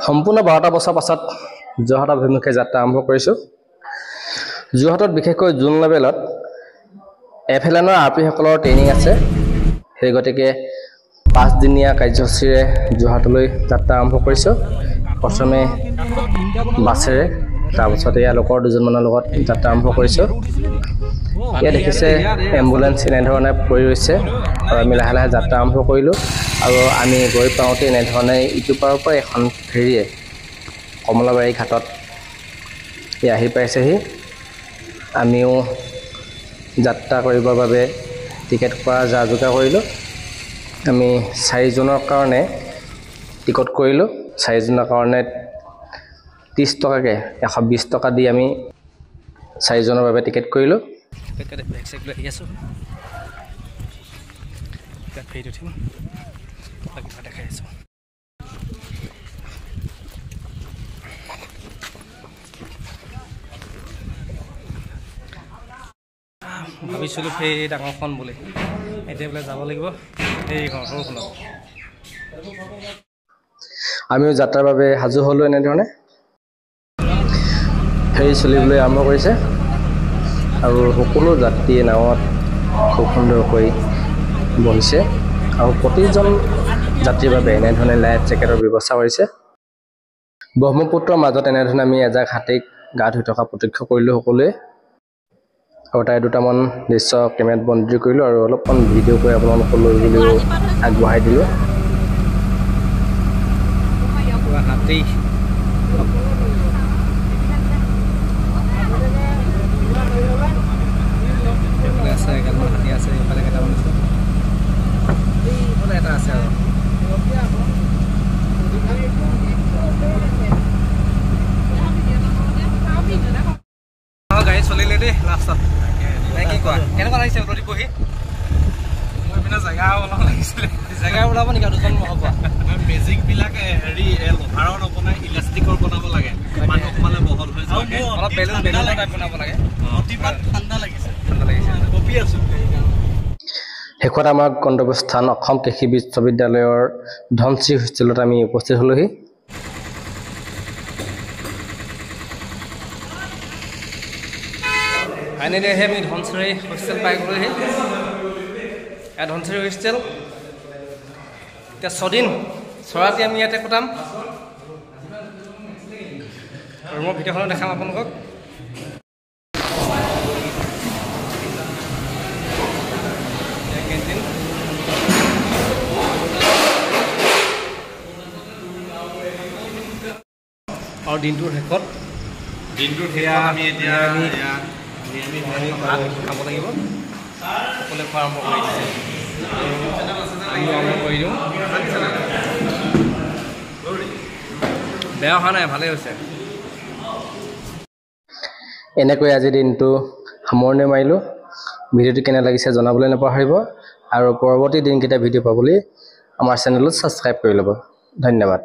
সম্পূৰ্ণ 12টা বছৰ পাছত যোৰহাট অভিমুখে যাত্ৰা আৰম্ভ কৰিছোঁ। যোৰহাটত বিশেষকৈ জোন লেভেলত এফএলএনৰ আৰপিসকলৰ ট্ৰেইনিং আছে। সেই গতিকে 5 দিনীয়া কাৰ্যসূচীৰে যোৰহাটলৈ যাত্ৰা আৰম্ভ কৰিছোঁ। প্ৰথমে বাছেৰে, তাৰপিছত এয়া লোকৰ দুজনমানৰ লগত যাত্ৰা আৰম্ভ কৰিছোঁ। ইয়াত দেখিছে এম্বুলেঞ্চ এনেধৰণে পৰি ৰৈছে আৰু আমি লাহে লাহে যাত্ৰা আৰম্ভ কৰিলোঁ। আৰু আমি গৈ পাওঁতে এনেধৰণে ইটো পাৰৰ পৰা এখন ফেৰীয়ে কমলাবাৰী ঘাটত আহি পাইছেহি। আমিও যাত্ৰা কৰিবৰ বাবে টিকেট কৰা যা যোগাৰ কৰিলোঁ। আমি 4 জনৰ কাৰণে টিকট কৰিলোঁ। 4 জনৰ কাৰণে 30 টকাকৈ 120 টকা দি আমি 4 জনৰ বাবে টিকেট কৰিলোঁ। ভাবিছিলোঁ সেই ডাঙৰখন বুলি, এতিয়া বোলে যাব লাগিব এইখন সৰুখনত। আমিও যাত্ৰাৰ বাবে সাজু হ'লোঁ। এনেধৰণে ফেৰী চলিবলৈ আৰম্ভ কৰিছে আৰু সকলো যাত্ৰীয়ে নাৱত খুব সুন্দৰকৈ বহিছে আৰু প্ৰতিজন যাত্ৰীৰ বাবে এনেধৰণে লাইফ জেকেটৰ ব্যৱস্থা কৰিছে। ব্ৰহ্মপুত্ৰৰ মাজত এনেধৰণে আমি এজাক হাতীক গা ধুই থকা প্ৰত্যক্ষ কৰিলোঁ সকলোৱে। আৰু তাই দুটামান দৃশ্য কেমেৰাত বন্দী কৰিলোঁ আৰু অলপমান ভিডিঅ' কৰি আপোনালোকলৈ বুলিও আগবঢ়াই দিলোঁ। হাতী আছে, এগালমান হাতী আছে, এইফালে কেইটামান আছে, এটা আছে আৰু গাড়ী চলিলে দেই লাষ্টত। কি কোৱা, কেনেকুৱা লাগিছে উলটি বহি? মই পিনে জেগা ওলাব লাগিছিলে। জেগা ওলাব নেকি? দুজন হ'ব মেজিকবিলাক হেৰি লোহাৰৰ নবনাই ইলাষ্টিকৰ বনাব লাগে। মানুহ সোমালে বহল হৈ যায়, অলপ বেলুন টাইপ বনাব লাগে। অতিপাত ঠাণ্ডা লাগিছে, কপি আছোঁ। শেষত আমাৰ গন্তব্যস্থান অসম কৃষি বিশ্ববিদ্যালয়ৰ ধনশ্ৰী হোষ্টেলত আমি উপস্থিত হ'লোহি। ফাইনেলি আহি আমি ধনশ্ৰী হোষ্টেল পাই গ'লোহি। এয়া ধনশ্ৰী হোষ্টেল। এতিয়া 6 দিন ৰাতি আমি ইয়াতে কটাম। ৰুমৰ ভিতৰখনো দেখাম আপোনালোকক। কেণ্টিন আৰু দিনটোৰ শেষত সেয়া আমি এতিয়া ভাত খাব লাগিব। সকলোৱে খোৱা আৰম্ভ কৰি দিছে, আমি আৰম্ভ কৰি দিওঁ। বেয়া হোৱা নাই, ভালেই হৈছে। এনেকৈ আজিৰ দিনটো সামৰণি মাৰিলোঁ। ভিডিঅ'টো কেনে লাগিছে জনাবলৈ নাপাহৰিব আৰু পৰৱৰ্তী দিনকেইটা ভিডিঅ' পাবলৈ আমাৰ চেনেলত ছাবস্ক্ৰাইব কৰি ল'ব। ধন্যবাদ।